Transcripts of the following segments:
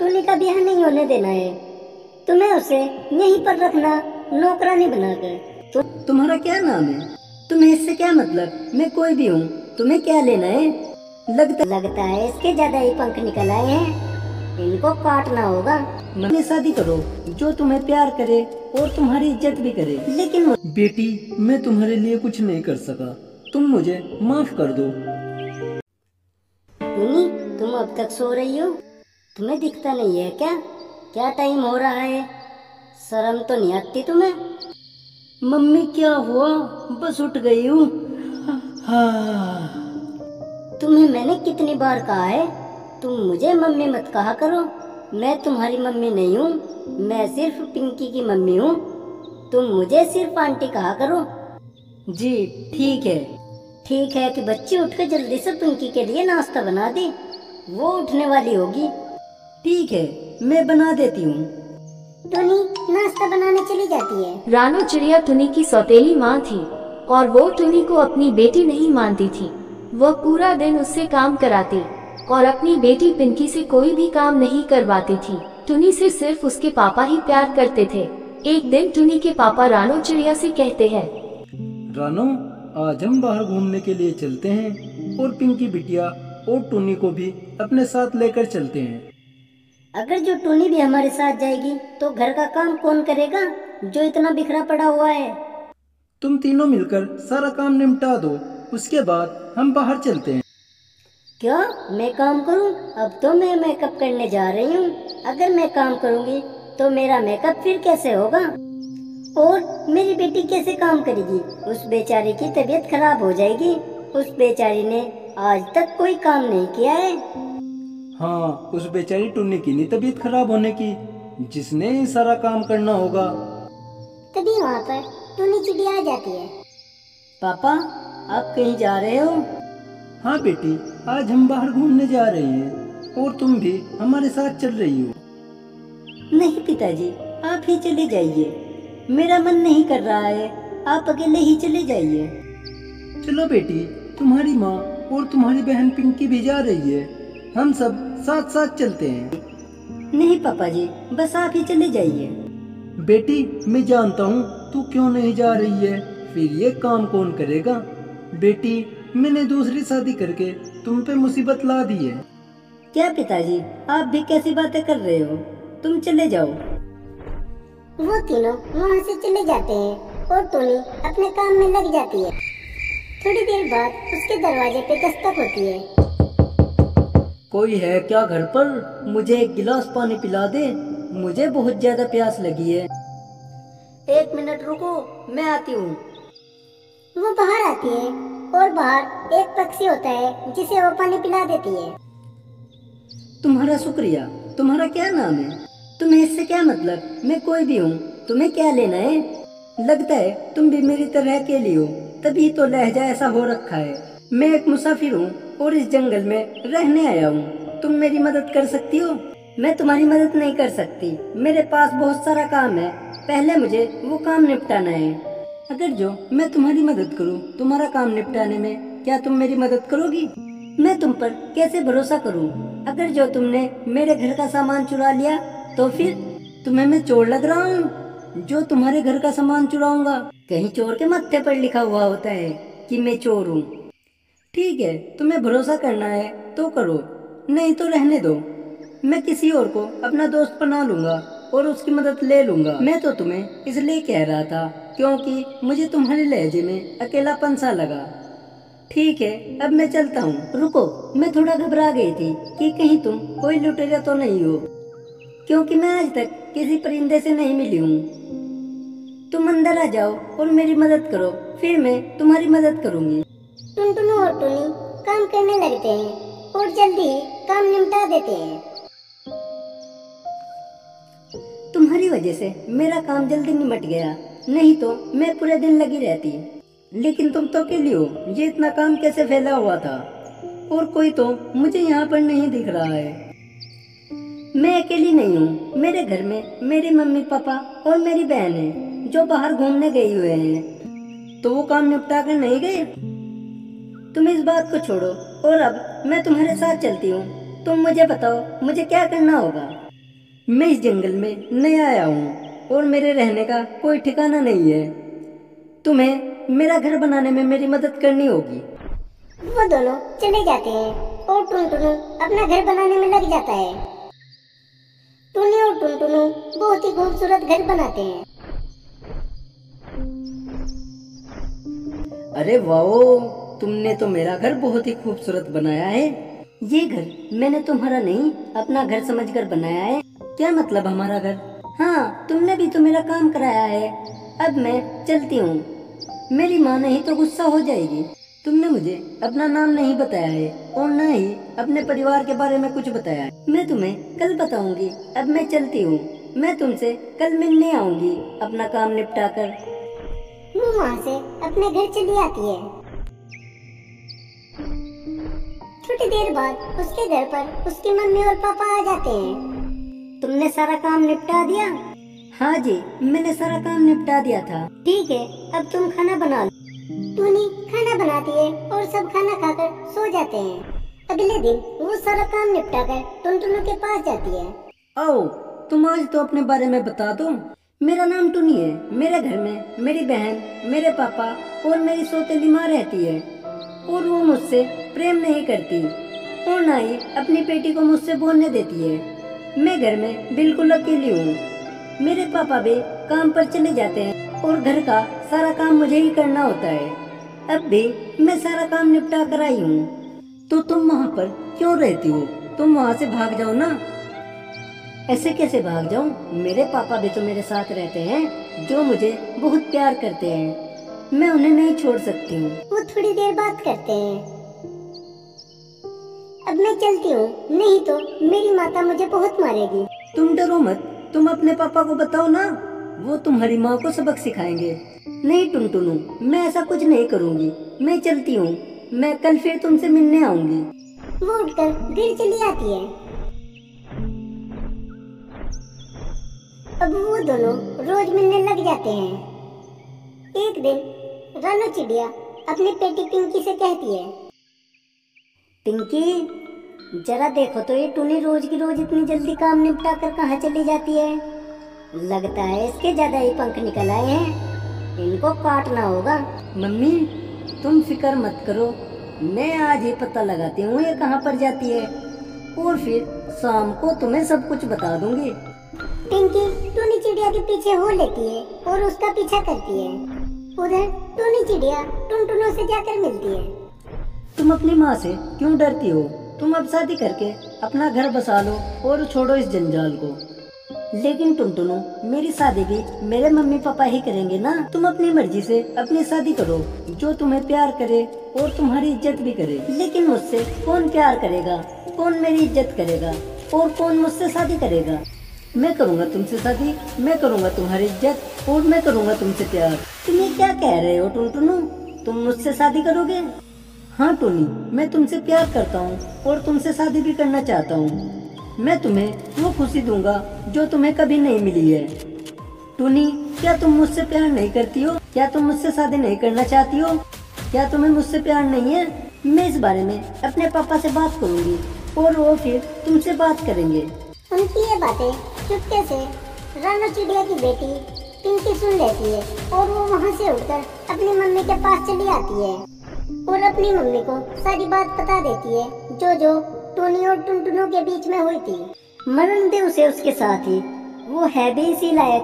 टूनी का ब्याह नहीं होने देना है। तुम्हें उसे यहीं पर रखना, नौकरानी बनाकर। तुम्हारा क्या नाम है? तुम्हें इससे क्या मतलब? मैं कोई भी हूँ, तुम्हें क्या लेना है? लगता है इसके ज्यादा ही पंख निकल आए हैं, इनको काटना होगा। मम्मी शादी करो जो तुम्हें प्यार करे और तुम्हारी इज्जत भी करे। लेकिन बेटी, मैं तुम्हारे लिए कुछ नहीं कर सका, तुम मुझे माफ कर दो। टूनी, तुम अब तक सो रही हो? तुम्हें दिखता नहीं है क्या? क्या टाइम हो रहा है? शर्म तो नहीं आती तुम्हें? मम्मी क्या हुआ? बस उठ गई हूँ। हाँ। तुम्हें मैंने कितनी बार कहा है, तुम मुझे मम्मी मत कहा करो। मैं तुम्हारी मम्मी नहीं हूँ, मैं सिर्फ पिंकी की मम्मी हूँ। तुम मुझे सिर्फ आंटी कहा करो। जी ठीक है। ठीक है कि बच्ची उठ के जल्दी से पिंकी के लिए नाश्ता बना दे, वो उठने वाली होगी। ठीक है, मैं बना देती हूँ। टूनी नाश्ता बनाने चली जाती है। रानू चिड़िया टुनी की सौतेली माँ थी और वो टुनी को अपनी बेटी नहीं मानती थी। वह पूरा दिन उससे काम कराती और अपनी बेटी पिंकी से कोई भी काम नहीं करवाती थी। टुनी से सिर्फ उसके पापा ही प्यार करते थे। एक दिन टुनी के पापा रानू चिड़िया से कहते हैं, रानू, आज हम बाहर घूमने के लिए चलते हैं और पिंकी बिटिया और टुनी को भी अपने साथ लेकर चलते हैं। अगर जो टूनी भी हमारे साथ जाएगी तो घर का काम कौन करेगा, जो इतना बिखरा पड़ा हुआ है? तुम तीनों मिलकर सारा काम निपटा दो, उसके बाद हम बाहर चलते हैं। क्या मैं काम करूं? अब तो मैं मेकअप करने जा रही हूँ। अगर मैं काम करूंगी तो मेरा मेकअप फिर कैसे होगा? और मेरी बेटी कैसे काम करेगी? उस बेचारी की तबीयत खराब हो जाएगी। उस बेचारी ने आज तक कोई काम नहीं किया है। हाँ, उस बेचारी टुन्नी की नहीं तबीयत खराब होने की, जिसने ही सारा काम करना होगा। तभी वहाँ पर टूनी चिड़िया आ जाती है। पापा, आप कहीं जा रहे हो? हाँ बेटी, आज हम बाहर घूमने जा रहे हैं और तुम भी हमारे साथ चल रही हो। नहीं पिताजी, आप ही चले जाइए, मेरा मन नहीं कर रहा है, आप अकेले ही चले जाइए। चलो बेटी, तुम्हारी माँ और तुम्हारी बहन पिंकी भी जा रही है, हम सब साथ साथ चलते हैं। नहीं पापा जी, बस आप ही चले जाइए। बेटी, मैं जानता हूँ तू क्यों नहीं जा रही है, फिर ये काम कौन करेगा? बेटी, मैंने दूसरी शादी करके तुम पे मुसीबत ला दी है। क्या पिताजी, आप भी कैसी बातें कर रहे हो? तुम चले जाओ। वो तीनों वहाँ से चले जाते हैं और टूनी अपने काम में लग जाती है। थोड़ी देर बाद उसके दरवाजे पे दस्तक होती है। कोई है क्या घर पर? मुझे एक गिलास पानी पिला दे, मुझे बहुत ज्यादा प्यास लगी है। 1 मिनट रुको, मैं आती हूँ। वो बाहर आती है और बाहर एक पक्षी होता है जिसे वो पानी पिला देती है। तुम्हारा शुक्रिया। तुम्हारा क्या नाम है? तुम्हें इससे क्या मतलब? मैं कोई भी हूँ, तुम्हें क्या लेना है? लगता है तुम भी मेरी तरह अकेली हो, तभी तो लहजा ऐसा हो रखा है। मैं एक मुसाफिर हूँ और इस जंगल में रहने आया हूँ। तुम मेरी मदद कर सकती हो? मैं तुम्हारी मदद नहीं कर सकती, मेरे पास बहुत सारा काम है, पहले मुझे वो काम निपटाना है। अगर जो मैं तुम्हारी मदद करूँ तुम्हारा काम निपटाने में, क्या तुम मेरी मदद करोगी? मैं तुम पर कैसे भरोसा करूँ? अगर जो तुमने मेरे घर का सामान चुरा लिया तो फिर तुम्हें मैं चोर लग रहा हूँ जो तुम्हारे घर का सामान चुराऊंगा? कहीं चोर के मत्थे पर लिखा हुआ होता है कि मैं चोर हूँ। ठीक है, तुम्हें भरोसा करना है तो करो, नहीं तो रहने दो। मैं किसी और को अपना दोस्त बना लूंगा और उसकी मदद ले लूंगा। मैं तो तुम्हें इसलिए कह रहा था क्योंकि मुझे तुम्हारे लहजे में अकेलापन सा लगा। ठीक है, अब मैं चलता हूँ। रुको, मैं थोड़ा घबरा गई थी कि कहीं तुम कोई लुटेरा तो नहीं हो, क्योंकि मैं आज तक किसी परिंदे से नहीं मिली हूँ। तुम अंदर आ जाओ और मेरी मदद करो, फिर मैं तुम्हारी मदद करूँगी। टुनटुनु और टूनी काम करने लगते हैं और जल्दी ही काम निपटा देते हैं। तुम्हारी वजह से मेरा काम जल्दी निपट गया, नहीं तो मैं पूरे दिन लगी रहती। लेकिन तुम तो अकेली हो, ये इतना काम कैसे फैला हुआ था? और कोई तो मुझे यहाँ पर नहीं दिख रहा है। मैं अकेली नहीं हूँ, मेरे घर में मेरे मम्मी पापा और मेरी बहन है जो बाहर घूमने गए हुए हैं। तो वो काम निपटा कर नहीं गए? तुम इस बात को छोड़ो और अब मैं तुम्हारे साथ चलती हूँ। तुम मुझे बताओ मुझे क्या करना होगा। मैं इस जंगल में नया आया हूँ और मेरे रहने का कोई ठिकाना नहीं है। तुम्हें मेरा घर बनाने में मेरी मदद करनी होगी। वो दोनों चले जाते हैं और टुनटुनु अपना घर बनाने में लग जाता है। टुनी और टुनटुनु बहुत ही खूबसूरत घर बनाते हैं। अरे वाह, तुमने तो मेरा घर बहुत ही खूबसूरत बनाया है। ये घर मैंने तुम्हारा नहीं अपना घर समझकर बनाया है। क्या मतलब हमारा घर? हाँ, तुमने भी तो मेरा काम कराया है। अब मैं चलती हूँ। मेरी माँ नहीं तो गुस्सा हो जाएगी। तुमने मुझे अपना नाम नहीं बताया है और न ही अपने परिवार के बारे में कुछ बताया है। मैं तुम्हें कल बताऊंगी। अब मैं चलती हूँ। मैं तुमसे कल मिलने आऊंगी अपना काम निपटा कर। वो वहाँ से अपने घर चली आती है। थोड़ी देर बाद उसके घर पर उसकी मम्मी और पापा आ जाते हैं। तुमने सारा काम निपटा दिया? हाँ जी, मैंने सारा काम निपटा दिया था। ठीक है, अब तुम खाना बना लो। टूनी खाना बनाती है और सब खाना खाकर सो जाते हैं। अगले दिन वो सारा काम निपटा कर टुनटुनु के पास जाती है। आओ, तुम आज तो अपने बारे में बता दो। मेरा नाम टुनी है। मेरे घर में मेरी बहन, मेरे पापा और मेरी सौतेली माँ रहती है और वो मुझसे प्रेम नहीं करती और ना ही अपनी बेटी को मुझसे बोलने देती है। मैं घर में बिल्कुल अकेली हूँ। मेरे पापा भी काम पर चले जाते हैं और घर का सारा काम मुझे ही करना होता है। अब भी मैं सारा काम निपटा कर आई हूँ। तो तुम वहाँ पर क्यों रहती हो? तुम वहाँ से भाग जाओ ना। ऐसे कैसे भाग जाऊं? मेरे पापा भी तो मेरे साथ रहते हैं, जो मुझे बहुत प्यार करते हैं। मैं उन्हें नहीं छोड़ सकती हूँ। वो थोड़ी देर बात करते हैं। अब मैं चलती हूँ, नहीं तो मेरी माता मुझे बहुत मारेगी। तुम डरो मत, तुम अपने पापा को बताओ ना, वो तुम्हारी माँ को सबक सिखाएंगे। नहीं टुनटुनु, मैं ऐसा कुछ नहीं करूँगी। मैं चलती हूँ। मैं कल फिर तुमसे मिलने आऊंगी। वो उठकर घर चली आती है। अब वो दोनों रोज मिलने लग जाते हैं। एक दिन रानू चिड़िया अपनी बेटी पिंकी से कहती है, पिंकी जरा देखो तो ये टुनी रोज की रोज इतनी जल्दी काम निपटा कर कहाँ चली जाती है। लगता है इसके ज्यादा ही पंख निकल आए हैं, इनको काटना होगा। मम्मी, तुम फिक्र मत करो, मैं आज ही पता लगाती हूँ ये कहाँ पर जाती है और फिर शाम को तुम्हें सब कुछ बता दूंगी। पिंकी टुनी चिड़िया के पीछे हो लेती है और उसका पीछा करती है। उधर टुनी चिड़िया टुनटुनु से जाकर मिलती है। तुम अपनी माँ से क्यों डरती हो? तुम अब शादी करके अपना घर बसा लो और छोड़ो इस जंजाल को। लेकिन टुनटुनु, मेरी शादी भी मेरे मम्मी पापा ही करेंगे ना। तुम अपनी मर्जी से अपनी शादी करो, जो तुम्हें प्यार करे और तुम्हारी इज्जत भी करे। लेकिन मुझसे कौन प्यार करेगा, कौन मेरी इज्जत करेगा और कौन मुझसे शादी करेगा? मैं करूँगा तुमसे शादी, मैं करूँगा तुम्हारी इज्जत और मैं करूँगा तुमसे प्यार। तुम ये क्या कह रहे हो टुनटुनु? तुम मुझसे शादी करोगे? हाँ टुनी, मैं तुमसे प्यार करता हूँ और तुमसे शादी भी करना चाहता हूँ। मैं तुम्हें वो खुशी दूंगा जो तुम्हें कभी नहीं मिली है। टुनी, क्या तुम मुझसे प्यार नहीं करती हो? क्या तुम मुझसे शादी नहीं करना चाहती हो? क्या तुम्हें मुझसे प्यार नहीं है? मैं इस बारे में अपने पापा से बात करूँगी और वो फिर तुमसे बात करेंगे। उनकी ये बातें चुपके से रानू चिड़िया की बेटी पिंकी सुन लेती है और वो वहाँ से उठकर अपनी मम्मी के पास चली आती है और अपनी मम्मी को सारी बात बता देती है जो टोनी और टुनटुनु के बीच में हुई थी। मरण दे उसे उसके साथ ही, वो है भी इसी लायक।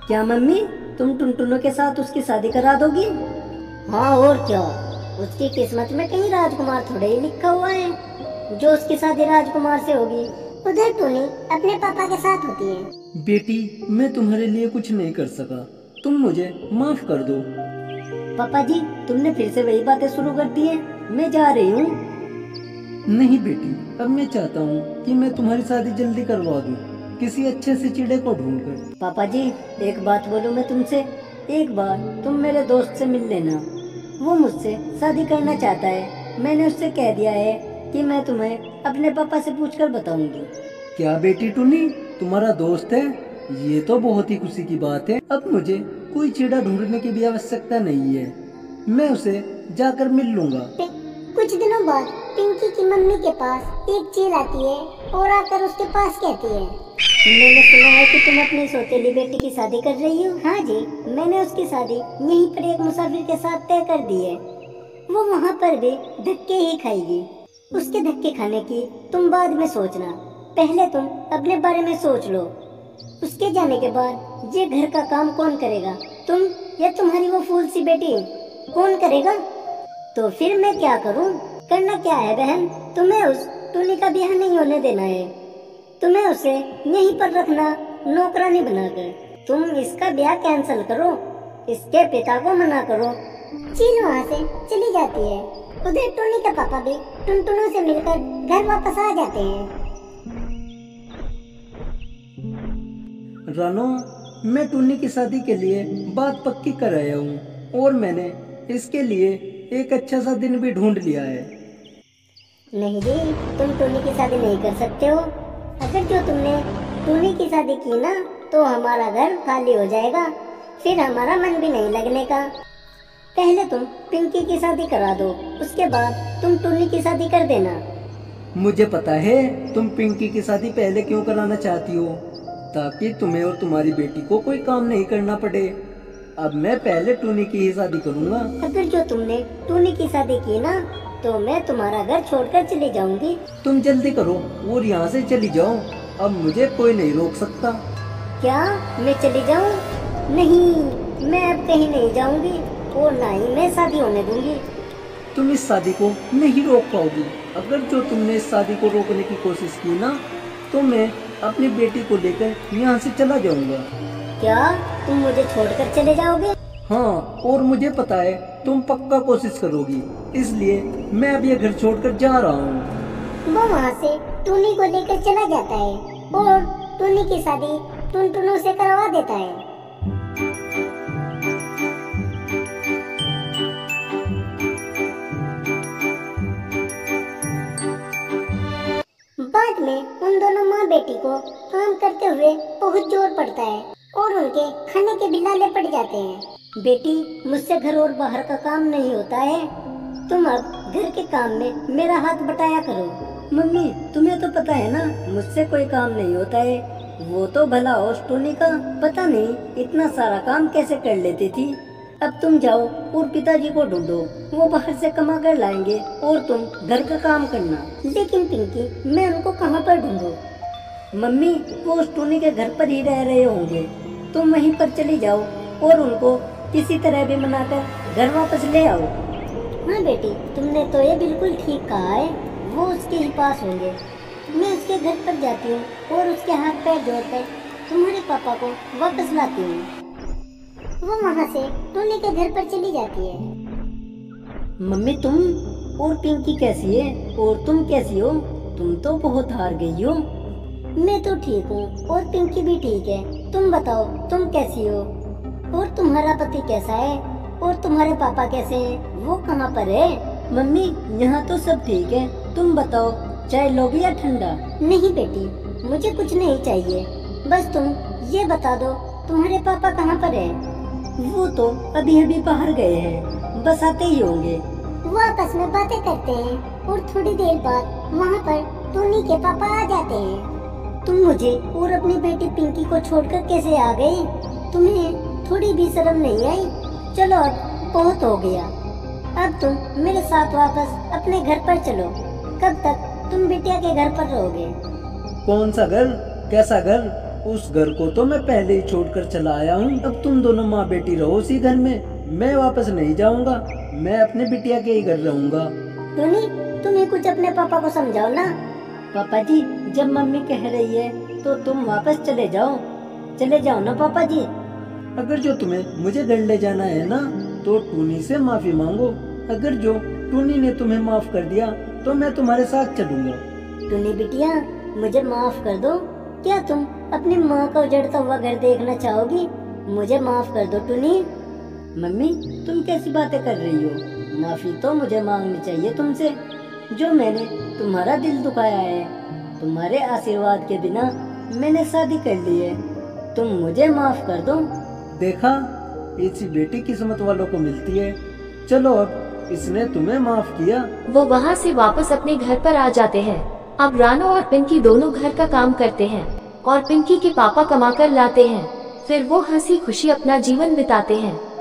क्या मम्मी, तुम टुनटुनु के साथ उसकी शादी करा दोगी? हाँ और क्या, उसकी किस्मत में कहीं राजकुमार थोड़े ही लिखा हुआ है जो उसकी शादी राजकुमार से होगी। उधर टोनी अपने पापा के साथ होती है। बेटी, मैं तुम्हारे लिए कुछ नहीं कर सका, तुम मुझे माफ कर दो। पापा जी, तुमने फिर से वही बातें शुरू कर दी है। मैं जा रही हूँ। नहीं बेटी, अब मैं चाहता हूँ कि मैं तुम्हारी शादी जल्दी करवा दूँ, किसी अच्छे से चिड़े को ढूंढकर। पापा जी, एक बात बोलूं मैं तुमसे, एक बार तुम मेरे दोस्त से मिल लेना। वो मुझसे शादी करना चाहता है। मैंने उससे कह दिया है कि मैं तुम्हें अपने पापा से पूछकर बताऊंगी। क्या बेटी टुनी, तुम्हारा दोस्त है? ये तो बहुत ही खुशी की बात है। अब मुझे कोई चिड़ा ढूंढने की भी आवश्यकता नहीं है, मैं उसे जाकर मिल लूंगा। कुछ दिनों बाद पिंकी की मम्मी के पास एक चील आती है और आकर उसके पास कहती है, मैंने सुना है कि तुम अपनी सौतेली बेटी की शादी कर रही हो। हाँ जी, मैंने उसकी शादी यहीं पर एक मुसाफिर के साथ तय कर दी है। वो वहाँ पर भी धक्के ही खाएगी। उसके धक्के खाने की तुम बाद में सोचना, पहले तुम अपने बारे में सोच लो। उसके जाने के बाद ये घर का काम कौन करेगा, तुम या तुम्हारी वो फूल सी बेटी? कौन करेगा? तो फिर मैं क्या करूं? करना क्या है बहन, तुम्हें उस टूनी का ब्याह नहीं होने देना है। तुम्हें उसे यहीं पर रखना, नौकरानी बनाकर। तुम इसका ब्याह कैंसिल करो, इसके पिता को मना करो। चील वहाँ से चली जाती है। उधर टूनी के पापा भी टुनटुनों से मिलकर घर वापस आ जाते हैं। रानो, मैं टूनी की शादी के लिए बात पक्की कर आया हूँ और मैंने इसके लिए एक अच्छा सा दिन भी ढूंढ लिया है। नहीं जी, तुम टूनी की शादी नहीं कर सकते हो। अगर जो तुमने टूनी की शादी की ना, तो हमारा घर खाली हो जाएगा, फिर हमारा मन भी नहीं लगने का। पहले तुम पिंकी की शादी करा दो, उसके बाद तुम टूनी की शादी कर देना। मुझे पता है तुम पिंकी की शादी पहले क्यों कराना चाहती हो, ताकि तुम्हें और तुम्हारी बेटी को कोई काम नहीं करना पड़े। अब मैं पहले टूनी की ही शादी करूँगा। अगर जो तुमने टूनी की शादी की ना, तो मैं तुम्हारा घर छोड़कर चली जाऊंगी। तुम जल्दी करो और यहाँ से चली जाओ, अब मुझे कोई नहीं रोक सकता। क्या मैं चली जाऊं? नहीं, मैं अब कहीं नहीं जाऊंगी और ना ही मैं शादी होने दूंगी। तुम इस शादी को नहीं रोक पाओगी। अगर जो तुमने इस शादी को रोकने की कोशिश की ना, तो मैं अपनी बेटी को लेकर यहाँ से चला जाऊंगा। क्या तुम मुझे छोड़कर चले जाओगे? हाँ, और मुझे पता है तुम पक्का कोशिश करोगी, इसलिए मैं अब ये घर छोड़कर जा रहा हूँ। वो वहाँ से टूनी को लेकर चला जाता है और टूनी की शादी टुनटुनों से करवा देता है। बाद में उन दोनों माँ बेटी को काम करते हुए बहुत जोर पड़ता है और उनके खाने के बिलाले पड़ जाते हैं। बेटी, मुझसे घर और बाहर का काम नहीं होता है, तुम अब घर के काम में मेरा हाथ बटाया करो। मम्मी, तुम्हें तो पता है ना मुझसे कोई काम नहीं होता है। वो तो भला होश टूनी का पता नहीं इतना सारा काम कैसे कर लेती थी। अब तुम जाओ और पिताजी को ढूंढो, वो बाहर से कमा कर लाएंगे और तुम घर का काम करना। लेकिन पिंकी, मैं उनको कहाँ पर ढूंढूं? मम्मी, वो उस टूनी के घर पर ही रह रहे होंगे, तुम वहीं पर चली जाओ और उनको किसी तरह भी मनाकर घर वापस ले आओ। हाँ बेटी, तुमने तो ये बिल्कुल ठीक कहा है, वो उसके ही पास होंगे। मैं उसके घर पर जाती हूँ और उसके हाथ पैर जोड़कर तुम्हारे पापा को वापस लाती हूँ। वो वहाँ से टूनी के घर पर चली जाती है। मम्मी, तुम और पिंकी कैसी है और तुम कैसी हो? तुम तो बहुत हार गई हो। मैं तो ठीक हूँ और पिंकी भी ठीक है। तुम बताओ, तुम कैसी हो? और तुम्हारा पति कैसा है? और तुम्हारे पापा कैसे हैं? वो कहाँ पर है? मम्मी, यहाँ तो सब ठीक है। तुम बताओ, चाय लोगी या ठंडा? नहीं बेटी, मुझे कुछ नहीं चाहिए, बस तुम ये बता दो तुम्हारे पापा कहाँ पर है? वो तो अभी अभी बाहर गए हैं, बस आते ही होंगे। वो आपस में बातें करते हैं और थोड़ी देर बाद वहाँ पर टूनी के पापा आ जाते हैं। तुम मुझे और अपनी बेटी पिंकी को छोड़कर कैसे आ गई? तुम्हें थोड़ी भी शर्म नहीं आई? चलो, अब बहुत हो गया, अब तुम मेरे साथ वापस अपने घर पर चलो। कब तक तुम बिटिया के घर पर रहोगे? कौन सा घर? कैसा घर? उस घर को तो मैं पहले ही छोड़कर चला आया हूँ। अब तुम दोनों माँ बेटी रहो उसी घर में, मैं वापस नहीं जाऊँगा। मैं अपने बिटिया के ही घर रहूँगा। टूनी, तुम्हें कुछ अपने पापा को समझाओ ना। पापा जी, जब मम्मी कह रही है तो तुम वापस चले जाओ ना पापा जी। अगर जो तुम्हें मुझे घर ले जाना है ना, तो टूनी से माफी मांगो। अगर जो टूनी ने तुम्हें माफ कर दिया तो मैं तुम्हारे साथ चलूंगा। टूनी बिटिया, मुझे माफ कर दो। क्या तुम अपनी माँ का उजड़ता हुआ घर देखना चाहोगी? मुझे माफ कर दो टूनी। मम्मी, तुम कैसी बातें कर रही हो? माफी तो मुझे मांगनी चाहिए तुमसे, जो मैंने तुम्हारा दिल दुखाया है। तुम्हारे आशीर्वाद के बिना मैंने शादी कर ली है, तुम मुझे माफ कर दो। देखा, ऐसी बेटी किस्मत वालों को मिलती है। चलो, अब इसने तुम्हें माफ किया। वो वहाँ से वापस अपने घर पर आ जाते हैं अब रानो और पिंकी दोनों घर का काम करते हैं और पिंकी के पापा कमाकर लाते हैं। फिर वो हंसी खुशी अपना जीवन बिताते हैं।